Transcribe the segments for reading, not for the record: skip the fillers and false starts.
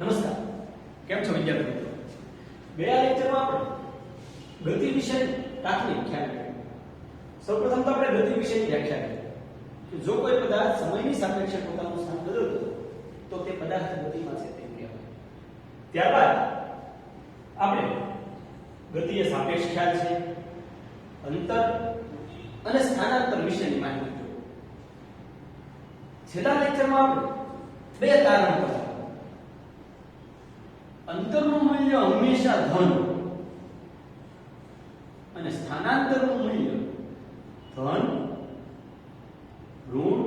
નમસ્કાર, કેમ છો વિદ્યાર્થી મિત્રો? ગયા લેક્ચરમાં આપણે ગતિ વિશેની પ્રાથમિક ખ્યાલ મેળવ્યો. સૌપ્રથમ તો આપણે ગતિ વિશેની વ્યાખ્યા કરી કે જો કોઈ પદાર્થ સમયની સાપેક્ષે પોતાનું સ્થાન બદલતો તો તે પદાર્થ ગતિમાં છે તેમ કહેવાય. ત્યારબાદ આપણે ગતિ એ સાપેક્ષ ખ્યાલ છે, અંતર અને સ્થાનાંતર વિશેની માહિતી જોઈ. છેલ્લા લેક્ચરમાં આપણે બે તારણ કર્યા. અંતરનું મૂલ્ય હંમેશા ધન અને સ્થાનાંતરનું મૂલ્ય ધન, ઋણ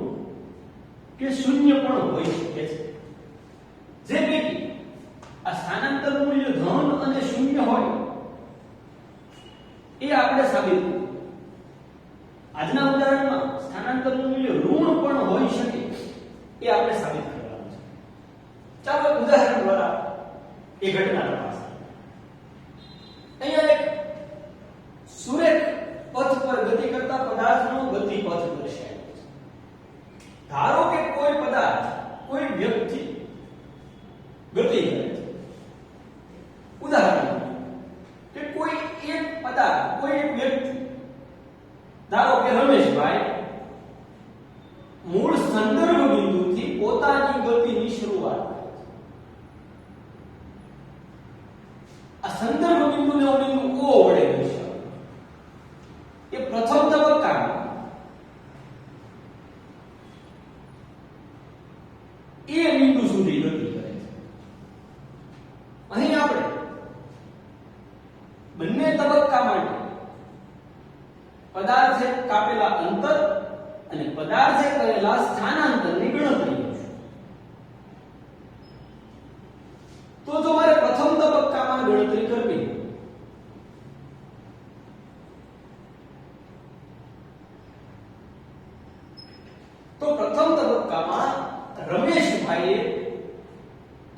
કે શૂન્ય પણ હોઈ શકે છે. જે પૈકી આ સ્થાનાંતરનું મૂલ્ય ધન અને શૂન્ય હોય એ આપણે સાબિત કર્યું. આજના ઉદાહરણમાં સ્થાનાંતરનું મૂલ્ય ઋણ પણ હોઈ શકે એ આપણે સાબિત કરવાનું છે. ચાલો એક ઉદાહરણ દ્વારા એ ઘટના તપાસ. અહીંયા એક સુરેખ પથ પર ગતિ કરતા પદાર્થનો ગતિ પથ દર્શાવેલો છે. ધારો કે કોઈ પદાર્થ કોઈ વ્યક્તિ ગતિ કરે છે. ઉદાહરણ કે કોઈ એક પદાર્થ કોઈ એક વ્યક્તિ, ધારો કે રમેશભાઈ મૂળ સંદર્ભ બિંદુથી પોતાની ગતિની શરૂઆત કરે છે. આ સંદર્ભ બિંદુને બિંદુ O વડે દર્શાવે. એ પ્રથમ તબક્કામાં એ બિંદુ સુધી ગતિ કરે છે. અહીં આપણે બંને તબક્કા માટે પદાર્થે કાપેલા અંતર અને પદાર્થે કરેલા સ્થાનાંતરની ગણતરી કરીશું. તો જો મારે પ્રથમ તબક્કામાં ગણતરી કરવી તો પ્રથમ તબક્કામાં રમેશભાઈએ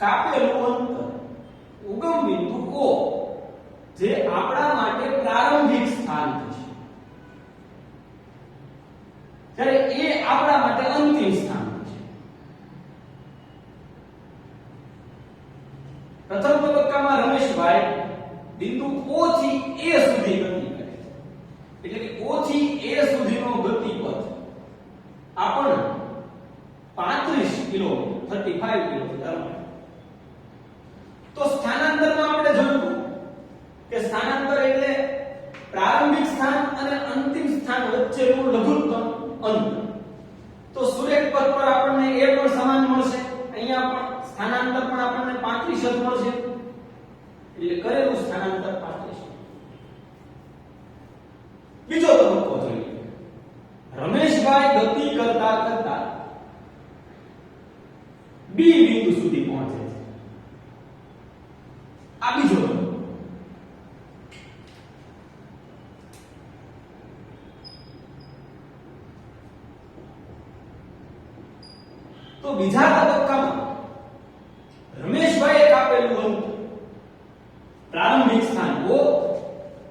કાપેલું અંતર ઉગમ બિંદુ O, જે આપણા માટે પ્રારંભિક સ્થાન છે, ત્યારે એ આપણા માટે અંતિમ સ્થાન છે. પ્રથમ તબક્કામાં રમેશભાઈ બિંદુ O થી A સુધી ગતિ કરે છે. એટલે કે O થી A સુધીનો ગતિપથ આપણને 35 કિલોમીટર 35 કિલોમીટર. તો સ્થાનાંતરમાં આપણે જોયું કે સ્થાનાંતર એટલે પ્રારંભિક સ્થાન અને અંતિમ સ્થાન વચ્ચેનું લઘુત્તમ અંતર. તો સુરેખ પથ પર આપણને એ પણ સમાન મળશે, અહીંયા પણ સ્થાનાંતર પણ આપણને 35 જ મળશે. એટલે કરેલું સ્થાનાંતર 35. બીજો તબક્કો જોઈએ. રમેશભાઈ ગતિ કરતા કરતા B બિંદુ સુધી પહોંચે છે. આ બીજો તબક્કો. તો બીજા તબક્કામાં રમેશભાઈએ કાપેલું અંતર પ્રારંભિક સ્થાન O,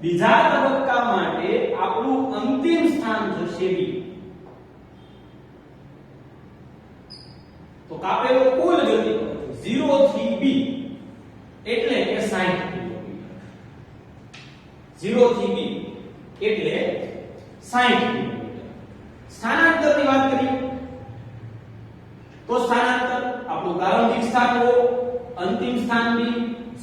બીજા તબક્કા માટે આપણું અંતિમ સ્થાન થશે B. તો કાપેલો કુલ ગતિ 0 થી B એટલે કે 60 કિલોમીટર. 0 થી B એટલે 60 કિલોમીટર. સ્થાનાંતરની વાત કરીએ તો સ્થાનાંતર આપણું પ્રારંભિક સ્થાન O, અંતિમ સ્થાન B,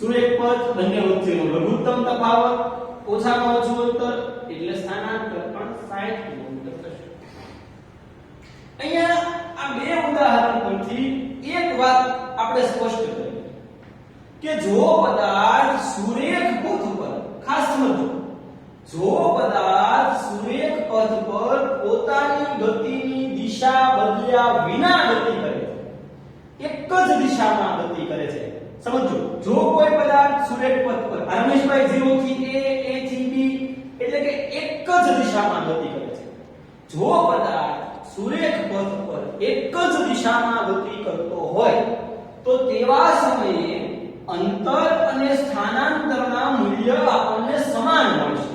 સુરેખ પથ બંને વચ્ચેનો લઘુત્તમ તફાવત, ઓછામાં ઓછું અંતર, એટલે સ્થાનાંતર પણ 60 કિલોમીટર થશે. અહીંયા આ બે ઉદાહરણ પરથી એક વાત આપણે સ્પષ્ટ કરી કે જો પદાર્થ સુરેખ પથ પર, ખાસ સમજો, જો પદાર્થ સુરેખ પથ પર પોતાની ગતિની દિશા બદલ્યા વિના ગતિ કરે છે, એક જ દિશામાં ગતિ કરે છે. સમજો, જો કોઈ પદાર્થ સુરેખ પથ પર રમેશભાઈ 0 થી A થી B એટલે કે એક જ દિશામાં ગતિ કરે છે. જો પદાર્થ સુરેખ પથ પર એક જ દિશામાં ગતિ કરતો હોય તો તેવા સમયે અંતર અને સ્થાનાંતરના મૂલ્ય આપણને સમાન મળશે.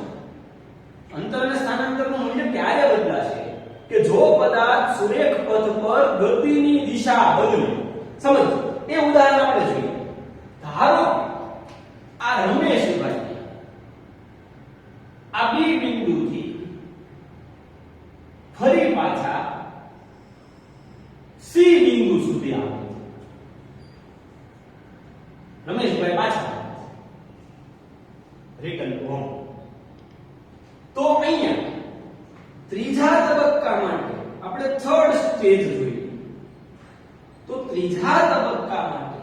અંતર અને સ્થાનાંતરનું મૂલ્ય ક્યારે બદલાશે કે જો પદાર્થ સુરેખ પથ પર ગતિની દિશા બદલે. સમજો, એ ઉદાહરણ આપણે જોઈએ. રમેશભાઈ પાછા રિટર્ન ટુ હોમ. તો અહીંયા ત્રીજા તબક્કા માટે આપણે થર્ડ સ્ટેજ જોઈએ. તો ત્રીજા તબક્કા માટે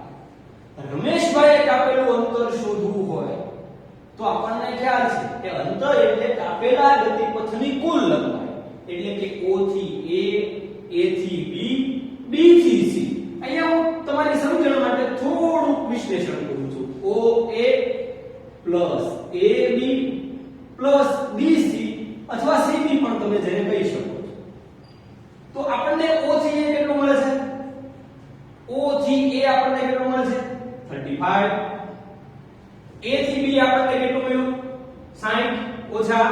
રમેશભાઈએ કાપેલું અંતર શોધવું હોય તો આપણને ખ્યાલ છે કે અંતર એટલે કાપેલા ગતિપથની કુલ લંબાઈ, એટલે કે O થી A થી B, B થી C. અહીંયા હું તમારી સમજણ માટે થોડુંક વિશ્લેષણ કરું છું. OA plus AB plus BC અથવા CB પણ તમે જેને કહી શકો છો. તો આપણને O થી A કેટલું મળે છે? O થી A આપણને કેટલું મળે છે? 35. A થી B આપણને કેટલું મળ્યું? 60 ઓછા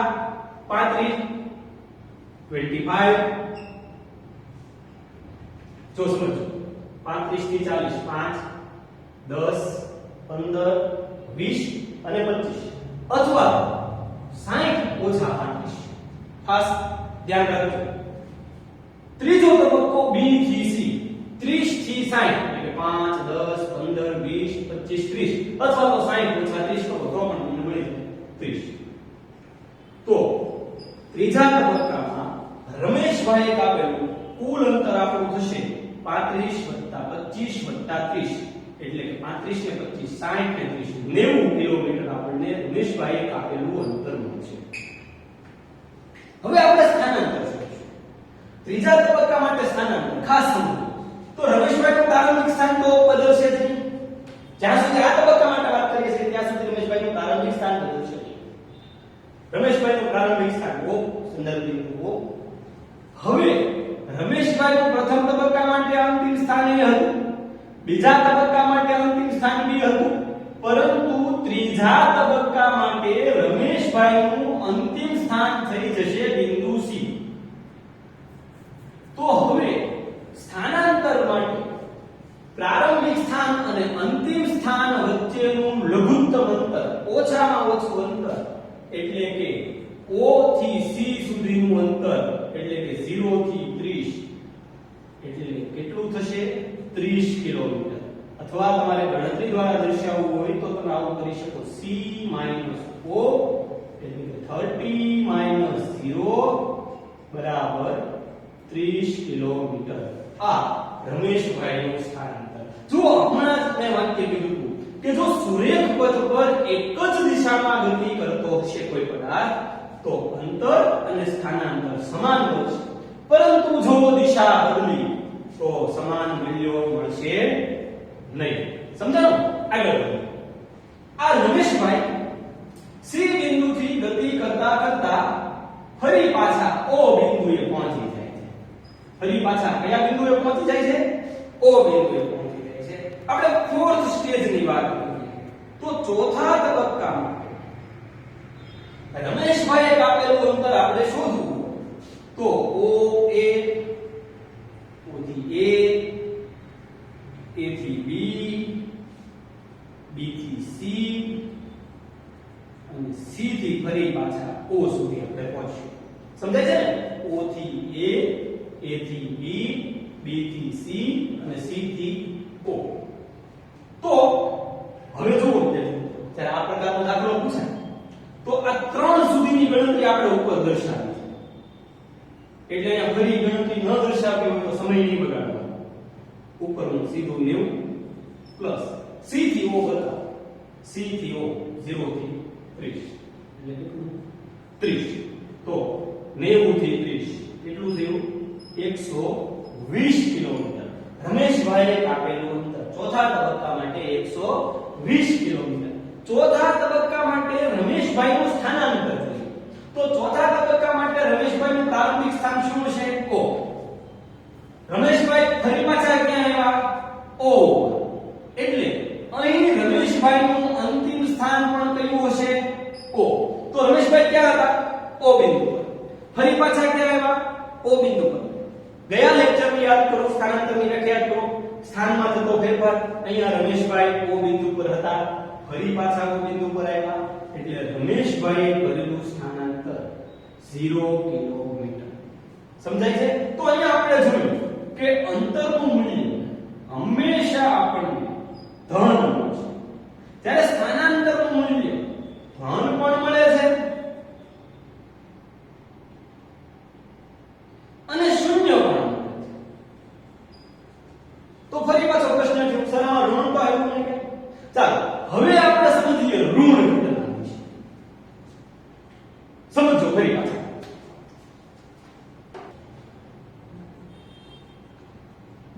35 25. જો સમજો 35 થી 40 5 10 15 20 અને 25 અથવા 60 ઓછા 35. ખાસ ધ્યાન રાખજો. ત્રીજો તબક્કો B થી C 30 થી 60 એટલે 5 10 15 20 25 30 અથવા તો 60 ઓછા 30 કરો તો પણ તમને મળી જાય 30. તો ત્રીજા તબક્કામાં રમેશભાઈએ કાપેલું કુલ અંતર આપણું થશે 35 25 30 એટલે કે 35 ને 25 60 ને 30 90 કિલોમીટર આપણને રમેશભાઈએ કાપેલું અંતર મળશે. હવે આપણે સ્થાનાંતર શોધીશું. ત્રીજા તબક્કા માટે સ્થાનાંતર ખાસ સમજો. તો રમેશભાઈનું પ્રારંભિક સ્થાન તો બદલશે જ નહીં. જ્યાં સુધી આ તબક્કા માટે વાત કરીએ છીએ ત્યાં સુધી રમેશભાઈનું પ્રારંભિક સ્થાન બદલશે નહીં. રમેશભાઈનું પ્રારંભિક સ્થાન O સંદર્ભ બિંદુ O. હવે રમેશભાઈનું પ્રથમ તબક્કા માટે અંતિમ સ્થાન એ હતું, બીજા તબક્કા માટે અંતિમ સ્થાન B હતું, પરંતુ ત્રીજા તબક્કા માટે રમેશભાઈનું અંતિમ સ્થાન થઈ જશે બિંદુ C. તો હવે સ્થાનાંતર માટે પ્રારંભિક સ્થાન અને અંતિમ સ્થાન વચ્ચેનું લઘુત્તમ અંતર, ઓછામાં ઓછું અંતર એટલે કે O થી C સુધીનું અંતર એટલે કે 0 થી 30 એટલે કેટલું થશે? 30 કિલોમીટર. અથવા તમારે ગણતરી દ્વારા દર્શાવવું હોય તો તમે આવું કરી શકો. C - O એટલે કે 30 - 0 બરાબર 30 કિલોમીટર. આ રમેશભાઈનું સ્થાનાંતર. જો હમણાં જ મેં વાક્ય કીધું હતું કે જો સુરેખ પથ પર એક જ દિશામાં ગતિ કરતો હશે કોઈ પદાર્થ તો અંતર અને સ્થાનાંતર સમાન બનશે, પરંતુ જો દિશા બદલી તો સમાન મૂલ્યો મળશે નહીં. સમજાયું? આગળ વધો. આ રમેશભાઈ C બિંદુથી ગતિ કરતા કરતા ફરી પાછા O બિંદુએ પહોંચી જાય છે. ફરી પાછા કયા બિંદુએ પહોંચી જાય છે? O બિંદુએ પહોંચી જાય છે. આપણે ફોર્થ સ્ટેજની વાત કરીએ તો ચોથા તબક્કામાં રમેશભાઈએ કાપેલું અંતર આપણે શોધવું તો OA O થી A થી B B થી C અને C થી ફરી પાછા O સુધી આપણે પહોંચીશું. સમજાય છે ને? O થી A થી B B થી C અને C થી O. તો હવે જુઓ ત્યારે આ પ્રકારનો દાખલો પૂછાય તો આ ત્રણ સુધીની ગણતરી આપણે ઉપર દર્શાવી છે. એટલે અહીંયા ફરી ગણતરી ન દર્શાવી હોય તો સમય નહીં બગાડવાનો. ઉપરનું સીધું 90 પ્લસ C થી O બતાવો. C થી O 0 થી 30 એટલે કેટલું? 30. તો 90 થી 30 કેટલું થયું? 120 કિલોમીટર. રમેશભાઈએ કાપેલું અંતર ચોથા તબક્કા માટે 120 કિલોમીટર. ચોથા તબક્કા માટે રમેશભાઈનું સ્થાનાંતર જોઈએ. તો ચોથા તબક્કા માટે રમેશભાઈનું પ્રારંભિક સ્થાન શું છે? O. રમેશભાઈ ફરી પાછા ક્યાં આવ્યા? O. એટલે અહીં રમેશભાઈનું અંતિમ સ્થાન પણ કયું હશે? O. તો રમેશભાઈ ક્યાં હતા? O બિંદુ પર. ફરી પાછા ક્યાં આવ્યા? O બિંદુ પર. ગયા લેક્ચરની યાદ કરો, સ્થાનાંતરની વ્યાખ્યા કરો. સ્થાનમાં થતો ફેરફાર. અહીંયા રમેશભાઈ O બિંદુ પર હતા, ફરી પાછા O બિંદુ પર આવ્યા એટલે રમેશભાઈએ કરેલું સ્થાનાંતર 0 કિલોમીટર. સમજાય છે? તો અહીંયા આપણે જોયું કે અંતરનું મૂલ્ય હંમેશા આપણને ધન મળશે. ચાલો હવે આપણે સમજીએ ઋણ ઘટના વિશે. સમજો ફરી પાછા.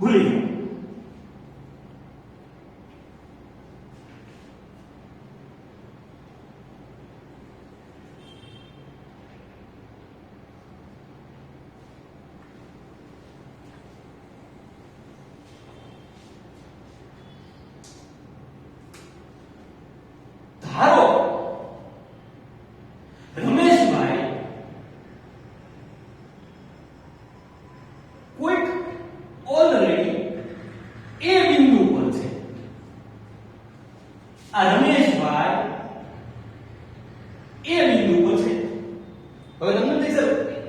ભૂલી ગયા. ધારો રમેશભાઈ કોઈક ઓલરેડી એ બિંદુ પર છે. આ રમેશભાઈ એ બિંદુ પર છે. હવે તમને દેખો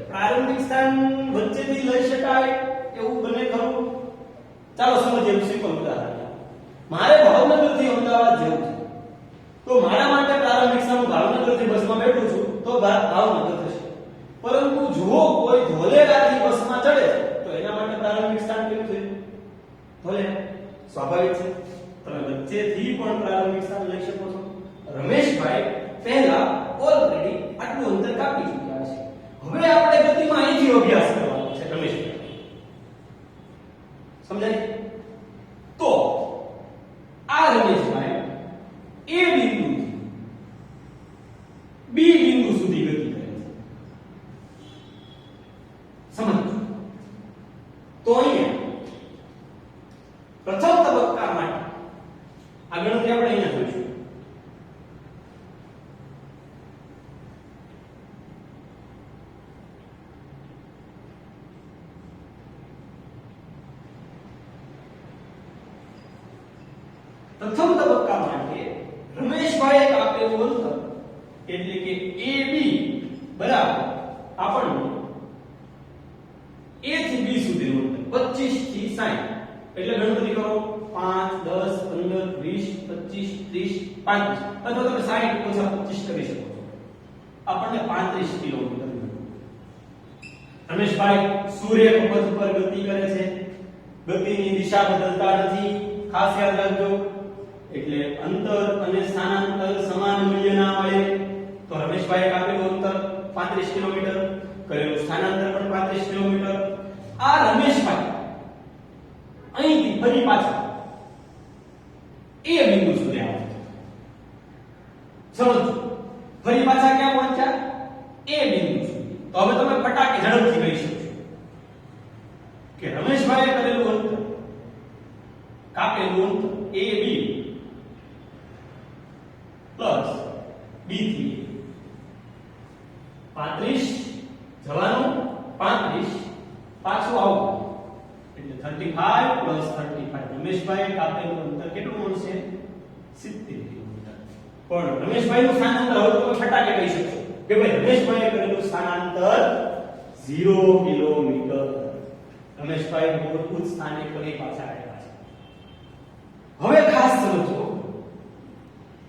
પ્રારંભિક સ્થાન વચ્ચેથી લઈ શકાય એવું બને ખરું? ચાલો સમજીએ સિમ્પલ ઉદાહરણ. મારે ભાવનગરથી અમદાવાદ જવું છે. તો મારા માટે પ્રારંભિક સ્થાન ભાવનગરથી બસમાં બેઠું છું તો ભાવનગર થશે. પરંતુ જો કોઈ ધોલેરાથી બસમાં ચડે તો એના માટે પ્રારંભિક સ્થાન કેવું છે? ધોલે. સ્વાભાવિક છે. તમે વચ્ચેથી પણ પ્રારંભિક સ્થાન લઈ શકો છો. રમેશભાઈ પહેલા ઓલરેડી આટલું અંતર કાપી ચૂક્યા છે. હવે આપણે ગતિમાં અહીંથી અભ્યાસ કરવાનો છે રમેશભાઈ. સમજાય? તો આ રમેશભાઈ એ બિંદુથી બી બિંદુ સુધી ગતિ કરે છે. સમજો. તો અહીંયા પ્રથમ તબક્કા માટે આ ગણતરી આપણે અહીંયા જોઈશું. પ્રથમ તબક્કા માટે રમેશભાઈ આપેલું અંતર એટલે કે AB બરાબર આપણને A થી B સુધીનું અંતર 25 થી 60 એટલે ગણતરી કરો 5 10 15 20 25 30 35 અથવા તમે 60 ઓછા 25 કરી શકો છો. આપણને 35 કિલોમીટર મળ્યું. રમેશભાઈ સૂર્ય પથ પર ગતિ કરે છે. ગતિની દિશા બદલતા નથી. ખાસ યાદ રાખજો. એટલે અંતર અને સ્થાનાંતર સમાન મૂલ્યના મળે તો રમેશભાઈએ કાપેલું અંતર 35 કિલોમીટર, કરેલું સ્થાનાંતર પણ 35 કિલોમીટર. આ રમેશભાઈ અહીંથી ફરી પાછા એ બિંદુ સુધી આવે. સમજો. ફરી પાછા ક્યાં પહોંચ્યા? એ બિંદુ સુધી. તો હવે તમે ફટાકે ઝડપથી કહી શકો કે રમેશભાઈએ કરેલું અંતર કાપેલું અંતર AB પ્લસ B થી 35 જવાનું 35 પાછું આવવું એટલે 35 પ્લસ 35. રમેશભાઈ કાપેલું અંતર કેટલું મળશે? 70 કિલોમીટર. પણ રમેશભાઈનું સ્થાનાંતર હવે તમે ફટાકે કહી શકશો કે ભાઈ રમેશભાઈએ કરેલું સ્થાનાંતર 0 કિલોમીટર. રમેશભાઈ મૂળભૂત સ્થાને ફરી પાછા આવ્યા છે. હવે ખાસ સમજો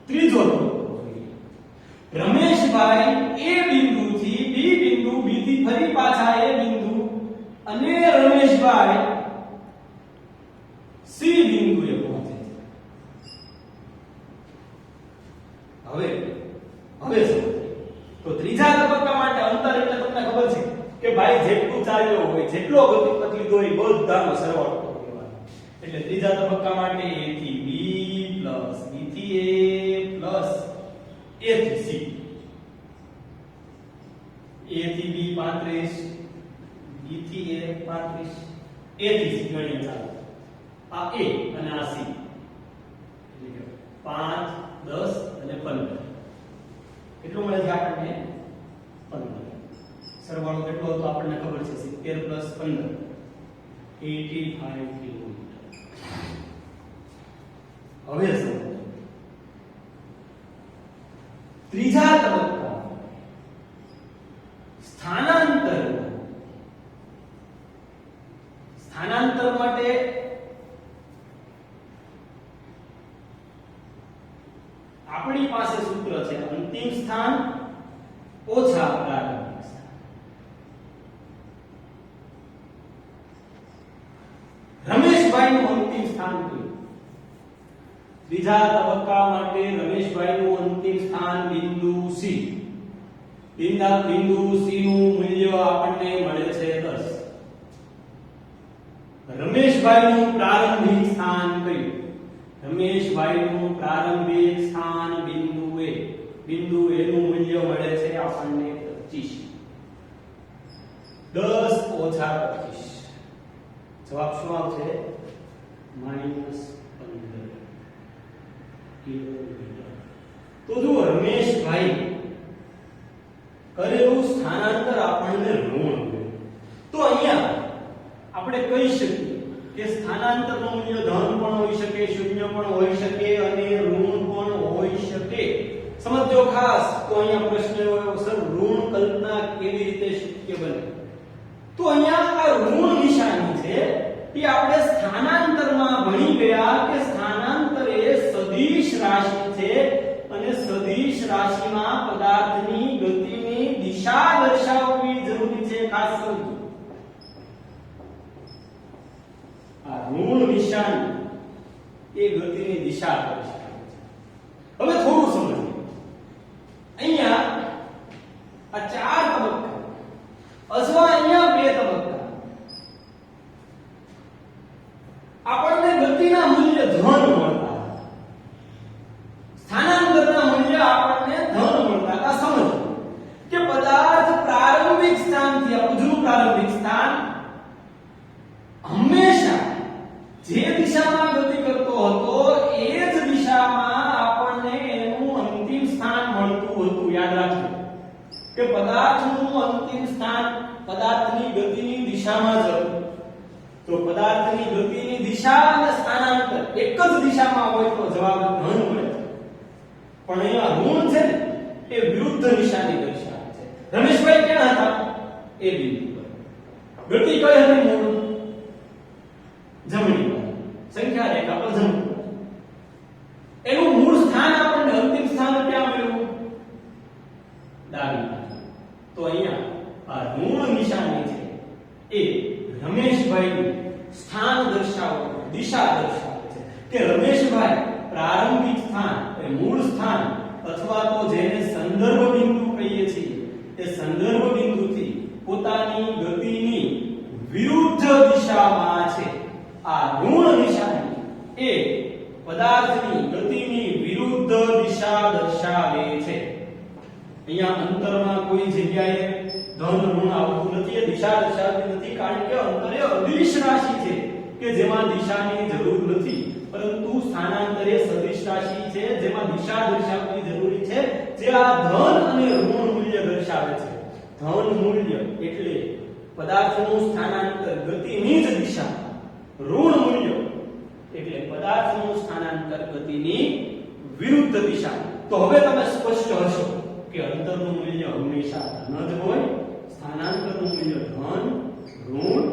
ત્રીજો રમેશભાઈ એ બિંદુથી બી બિંદુ, બી થી ફરી પાછા એ બિંદુ અને રમેશભાઈ સી બિંદુએ પહોંચે છે. હવે તો ત્રીજા તબક્કા માટે અંતર એટલે તમને ખબર છે કે ભાઈ જેટલું ચાલ્યો હોય, જેટલો ગતિ લીધો હોય બધાનો સરવાળો કરવાનો. એટલે ત્રીજા તબક્કા માટે A થી B પ્લસ B થી A પ્લસ A થી C. A થી B 35, B થી A 35, A થી C ગણીએ ચાલો. આ A અને આ C. એટલે કે 5, 10 અને 15. કેટલું મળે છે આપણને? 15. સરવાળો કેટલો હતો આપણને ખબર છે 70 પ્લસ 15 85 કિલોમીટર. હવે સમજો ત્રીજા તબક્કા સ્થાનાંતર માટે આપણી પાસે સૂત્ર છે અંતિમ સ્થાન ઓછા પ્રારંભિક સ્થાન. રમેશભાઈનું અંતિમ સ્થાન કયું? બીજા તબક્કા માટે રમેશભાઈનું અંતિમ સ્થાન બિંદુ C. બિંદુ C નું મૂલ્ય આપણને મળે છે 10. રમેશભાઈનું પ્રારંભિક સ્થાન કયું? રમેશભાઈનું પ્રારંભિક સ્થાન બિંદુ A. બિંદુ A નું મૂલ્ય મળે છે આપણને 25. 10 ઓછા 25 જવાબ શું આવશે? -15 કિલોમીટર. તો જો રમેશભાઈ કરેલું સ્થાનાંતર આપણને ઋણ, તો અહીંયા આપણે કહી શકીએ કે સ્થાનાંતરનું મૂલ્ય ધન પણ હોઈ શકે, શૂન્ય પણ હોઈ શકે અને ઋણ પણ હોઈ શકે. સમજો ખાસ. તો અહીંયા પ્રશ્ન એવો સર ઋણ કલ્પના કેવી રીતે શક્ય બને? તો અહીંયા આ ઋણ નિશાની છે એ આપણે સ્થાનાંતરમાં ભણી ગયા કે સ્થાનાંતર એ સદિશ રાશિ છે અને સદિશ રાશિમાં પદાર્થની ગતિની દિશા દર્શાવવી જરૂરી છે. ખાસ સમજો આ ઋણ નિશાની એ ગતિની દિશા દર્શાવે છે. હવે થોડું સમજીએ. અહીંયા આ 4 તબક્કા અથવા અહીંયા 2 તબક્કા આપણને ગતિના મૂલ્ય ધન મળતા, સ્થાનાંતરના મૂલ્ય આપણને ધન મળતા હતા. સમજો કે પદાર્થ પ્રારંભિક સ્થાનથી ઉજળું પ્રારંભિક સ્થાન હંમેશા જે દિશામાં ગતિ કરતો હતો એ જ દિશામાં આપણને એનું અંતિમ સ્થાન મળતું હતું. યાદ રાખજો કે પદાર્થનું અંતિમ સ્થાન પદાર્થની ગતિની દિશામાં જ હતું. તો પદાર્થની ગતિની દિશા અને સ્થાનાંતર એક જ દિશામાં હોય તો જવાબ ધન મળે છે. પણ અહીંયા ઋણ છે ને એ વિરુદ્ધ દિશાની દર્શાવે છે. રમેશભાઈ ક્યાં હતા? એ બિંદુ પર. ગતિ કઈ હતી? મૂળ જમણી બાજુ, સંખ્યા રેખા પર જમણી બાજુ. એનું મૂળ સ્થાન આપણને અંતિમ સ્થાન ક્યાં મળ્યું? ડાબી બાજુ. તો અહીંયા આ ઋણ નિશાની છે એ રમેશભાઈનું સ્થાન દર્શાવે, દિશા દર્શાવે છે કે રમેશભાઈ પ્રારંભિક સ્થાન એ મૂળ સ્થાન અથવા તો જેને સંદર્ભ બિંદુ કહીએ છીએ એ સંદર્ભ બિંદુથી પોતાની ગતિની વિરુદ્ધ દિશામાં છે. આ ઋણ નિશાની એ પદાર્થની ગતિની વિરુદ્ધ દિશા દર્શાવે છે. અહીંયા અંતરમાં કોઈ જગ્યાએ ધન ઋણ આવતું નથી, એ દિશા દર્શાવતી નથી, કારણ કે અંતર એ અદિશ રાશિ છે કે જેમાં દિશાની જરૂર નથી, પરંતુ સ્થાનાંતરે સદિશ રાશિ છે જેમાં દિશા દર્શાવવી જરૂરી છે, જે આ ધન અને ઋણ મૂલ્ય દર્શાવે છે. ધન મૂલ્ય એટલે પદાર્થનું સ્થાનાંતર ગતિની જ દિશા, ઋણ મૂલ્ય એટલે પદાર્થનું સ્થાનાંતર ગતિની વિરુદ્ધ દિશા. તો હવે તમે સ્પષ્ટ હશો કે અંતરનું મૂલ્ય હંમેશા ધન જ હોય, સ્થાનાંતરનું મૂલ્ય ધન, ઋણ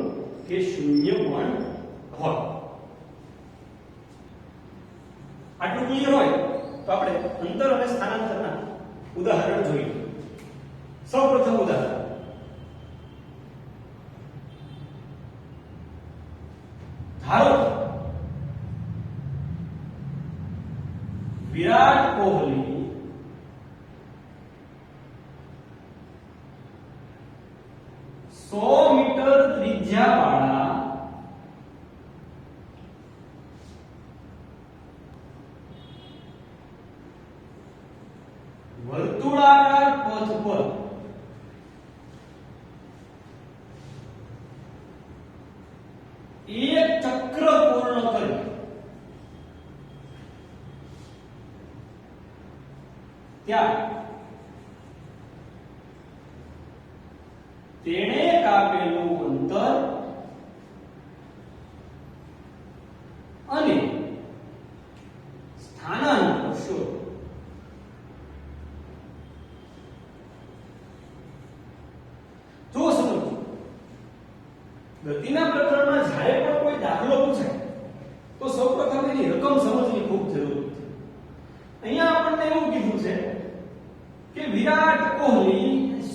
કે શૂન્ય પણ હોય. આટલું ક્લિયર હોય તો આપણે અંતર અને સ્થાનાંતરના ઉદાહરણ જોઈએ. સૌપ્રથમ ઉદાહરણ ધારો વિરાટ કોહલી 100 મીટર ત્રિજ્યાવાળા વર્તુળાકાર પથ પર એક ચક્ર પૂર્ણ કરી ત્યાં તેણે કાપેલું અંતર અને સ્થાનાંતર શોધો. જો સમજો ગતિના પ્રકરણમાં જ્યારે પણ કોઈ દાખલો પૂછાય તો સૌપ્રથમ એની રકમ સમજવી ખૂબ જરૂરી છે. અહીંયા આપણને એવું કીધું છે કે વિરાટ કોહલી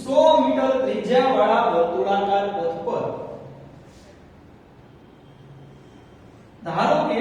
100 મીટર ત્રિજ્યાવાળા વર્તુળાકાર પથ પર ધારો કે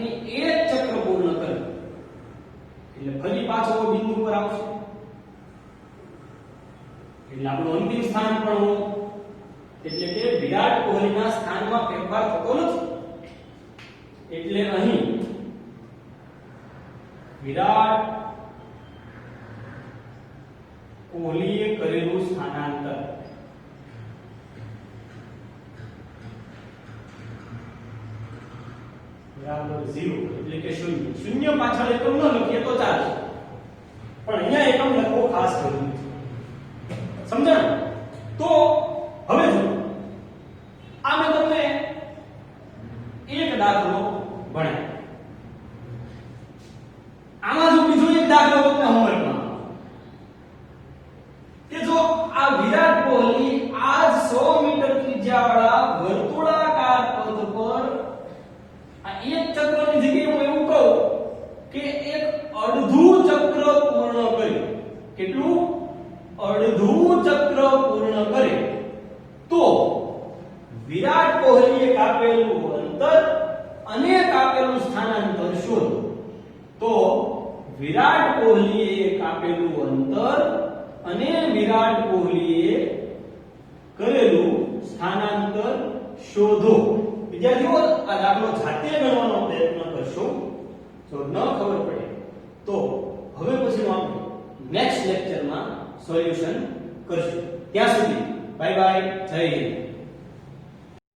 અને એક ચક્ર પૂર્ણ કરે એટલે ફરી પાછો બિંદુ પર આવશે એટલે આપણું અંતિમ સ્થાન પણ એટલે કે વિરાટ કોહલીના સ્થાનમાં ફેરફાર થતો નથી એટલે અહીં વિરાટ કોહલીએ કરેલું સ્થાનાંતર બરાબર 0 એટલે કે શૂન્ય શૂન્ય પાછળ એકમ ન લખીએ તો ચાલશે પણ અહીંયા એકમ લખવો ખાસ જરૂરી છે સમજાણ તો હવે જો આ મેં તમને એક દાખલો ભણાવ્યો આમાં જો બીજો એક દાખલો તમને હોમવર્કમાં કે જો આ વિરાટ કોહલી આજ 100 મીટર ત્રિજ્યાવાળા વર્તુળાકાર પથ પર આ એક ચક્રની જગ્યાએ હું એવું કહું કે એક અડધું ચક્ર પૂર્ણ કરે કેટલું અડધું ચક્ર પૂર્ણ કરે તો વિરાટ કોહલીએ કાપેલું અંતર અને કાપેલું સ્થાનાંતર શોધો તો વિરાટ કોહલીએ કાપેલું અંતર અને વિરાટ કોહલીએ કરેલું સ્થાનાંતર શોધો વિદ્યાર્થીઓ આ દાખલો જાતે ગણવાનો પ્રયત્ન કરશો જો ન ખબર પડે તો હવે પછીનો આપણે નેક્સ્ટ લેક્ચરમાં સોલ્યુશન કરશું ત્યાં સુધી બાય બાય જય હિન્દ